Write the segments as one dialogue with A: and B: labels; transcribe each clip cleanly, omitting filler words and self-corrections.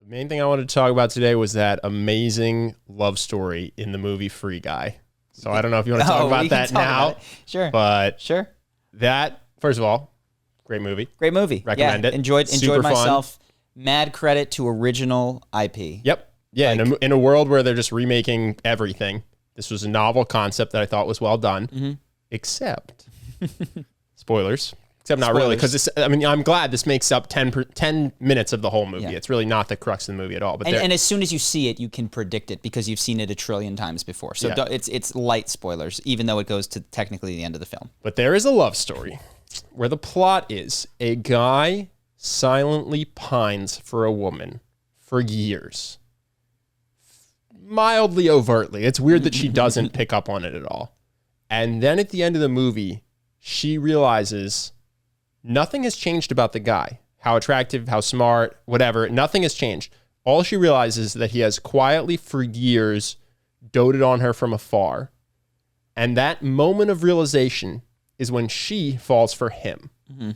A: main thing I wanted to talk about today was that amazing love story in the movie Free Guy. So I don't know if you want to talk about that now.
B: Sure.
A: But
B: sure.
A: That, first of all, great movie.
B: Great movie.
A: Recommend it.
B: Enjoyed
A: Super
B: myself.
A: Fun.
B: Mad credit to original IP.
A: Yep. Yeah, in a world where they're just remaking everything, this was a novel concept that I thought was well done, except, spoilers, except not really, because I'm glad this makes up 10 minutes of the whole movie. Yeah. It's really not the crux of the movie at all. But
B: and as soon as you see it, you can predict it because you've seen it a trillion times before. So it's light spoilers, even though it goes to technically the end of the film.
A: But there is a love story where the plot is a guy silently pines for a woman for years. Mildly overtly. It's weird that she doesn't pick up on it at all. And then at the end of the movie, she realizes nothing has changed about the guy. How attractive, how smart, whatever. Nothing has changed. All she realizes is that he has quietly for years doted on her from afar. And that moment of realization is when she falls for him. Mm-hmm.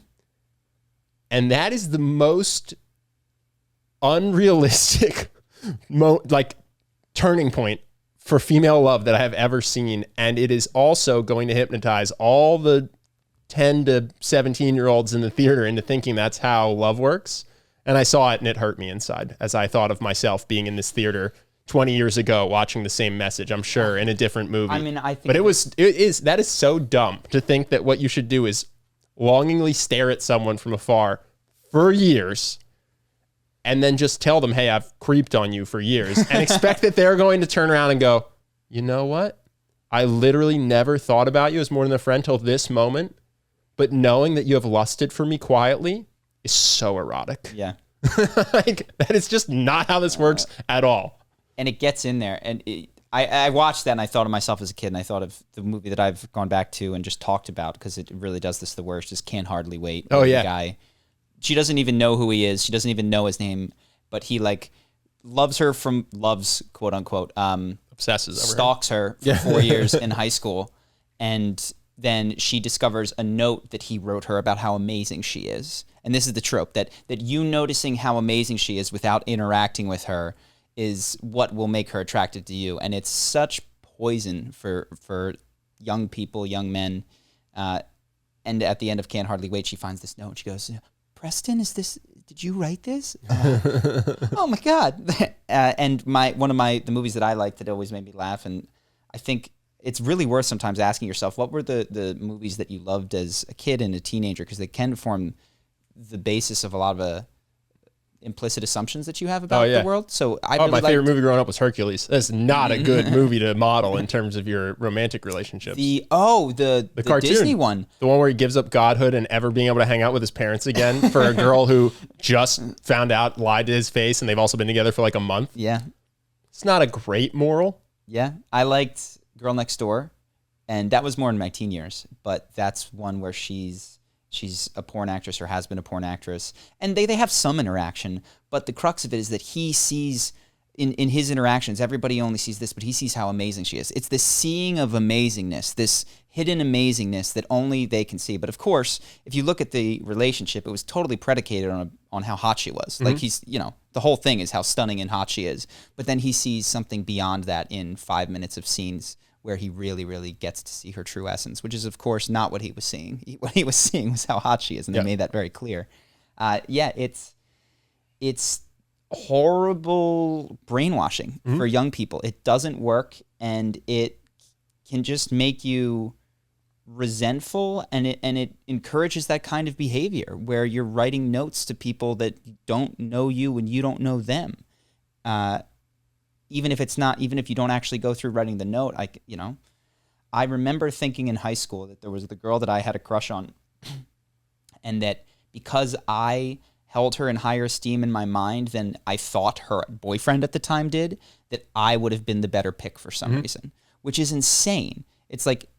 A: And that is the most unrealistic turning point for female love that I have ever seen. And it is also going to hypnotize all the 10 to 17-year-olds in the theater into thinking that's how love works. And I saw it and it hurt me inside as I thought of myself being in this theater 20 years ago watching the same message, I'm sure, in a different movie.
B: I mean, I think...
A: But that is so dumb to think that what you should do is longingly stare at someone from afar for years and then just tell them, hey, I've creeped on you for years, and expect that they're going to turn around and go, you know what? I literally never thought about you as more than a friend till this moment, but knowing that you have lusted for me quietly is so erotic.
B: Yeah.
A: That is just not how this works at all.
B: And it gets in there. And I watched that and I thought of myself as a kid, and I thought of the movie that I've gone back to and just talked about because it really does this the worst, is Can't Hardly Wait.
A: Oh, yeah.
B: The guy. She doesn't even know who he is. She doesn't even know his name, but he loves, quote unquote,
A: obsesses over
B: stalks her for 4 years in high school. And then she discovers a note that he wrote her about how amazing she is. And this is the trope that you noticing how amazing she is without interacting with her is what will make her attracted to you. And it's such poison for young people, young men. And at the end of Can't Hardly Wait, she finds this note and she goes, Preston, did you write this? Oh my God. And one of the movies that I liked that always made me laugh, and I think it's really worth sometimes asking yourself, what were the movies that you loved as a kid and a teenager? Because they can form the basis of a lot of implicit assumptions that you have about the world. So my favorite
A: movie growing up was Hercules. That's not a good movie to model in terms of your romantic relationships.
B: The cartoon, Disney one.
A: The one where he gives up godhood and ever being able to hang out with his parents again for a girl who just found out, lied to his face, and they've also been together for like a month.
B: Yeah.
A: It's not a great moral.
B: Yeah. I liked Girl Next Door, and that was more in my teen years, but that's one where she's a porn actress or has been a porn actress, and they have some interaction, but the crux of it is that he sees in his interactions, everybody only sees this, but he sees how amazing she is. It's the seeing of amazingness, this hidden amazingness that only they can see. But of course, if you look at the relationship, it was totally predicated on how hot she was. Mm-hmm. Like the whole thing is how stunning and hot she is. But then he sees something beyond that in 5 minutes of scenes where he really, really gets to see her true essence, which is, of course, not what he was seeing. What he was seeing was how hot she is, and they made that very clear. It's horrible brainwashing for young people. It doesn't work, and it can just make you resentful, and it encourages that kind of behavior where you're writing notes to people that don't know you and you don't know them. Even if you don't actually go through writing the note, I remember thinking in high school that there was the girl that I had a crush on, and that because I held her in higher esteem in my mind than I thought her boyfriend at the time did, that I would have been the better pick for some reason, which is insane. It's like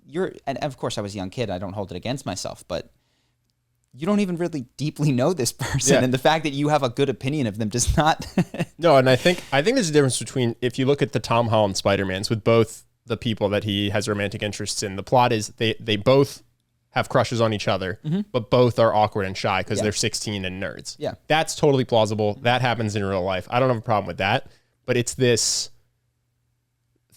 B: and of course I was a young kid, I don't hold it against myself, but you don't even really deeply know this person. And the fact that you have a good opinion of them does not.
A: No, and I think there's a difference between, if you look at the Tom Holland Spider-Mans with both the people that he has romantic interests in, the plot is they both have crushes on each other, but both are awkward and shy because they're 16 and nerds.
B: Yeah.
A: That's totally plausible. That happens in real life. I don't have a problem with that. But it's this,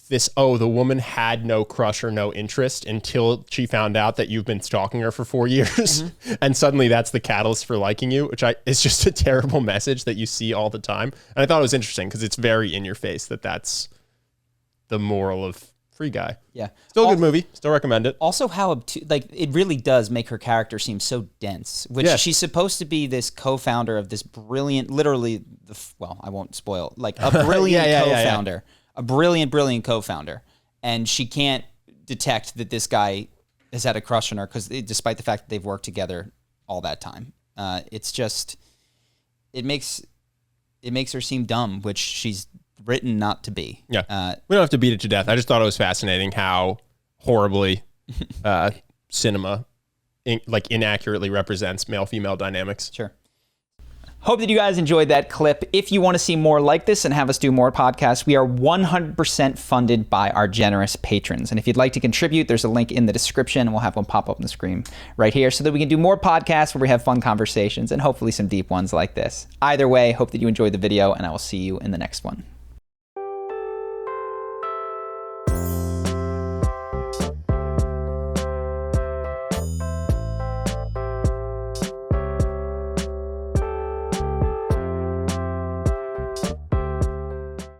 A: the woman had no crush or no interest until she found out that you've been stalking her for 4 years. And suddenly that's the catalyst for liking you, which is just a terrible message that you see all the time. And I thought it was interesting because it's very in your face that's the moral of Free Guy.
B: Yeah.
A: Still a good movie. Still recommend it.
B: Also how, it really does make her character seem so dense, which she's supposed to be this co-founder of this brilliant, literally, I won't spoil, like a brilliant co-founder, a brilliant co-founder. And she can't detect that this guy has had a crush on her because despite the fact that they've worked together all that time, it's just, it makes her seem dumb, which she's written not to be.
A: Yeah. We don't have to beat it to death. I just thought it was fascinating how horribly cinema inaccurately represents male-female dynamics.
B: Sure. Hope that you guys enjoyed that clip. If you want to see more like this and have us do more podcasts, we are 100% funded by our generous patrons. And if you'd like to contribute, there's a link in the description, and we'll have one pop up on the screen right here so that we can do more podcasts where we have fun conversations and hopefully some deep ones like this. Either way, hope that you enjoyed the video, and I will see you in the next one.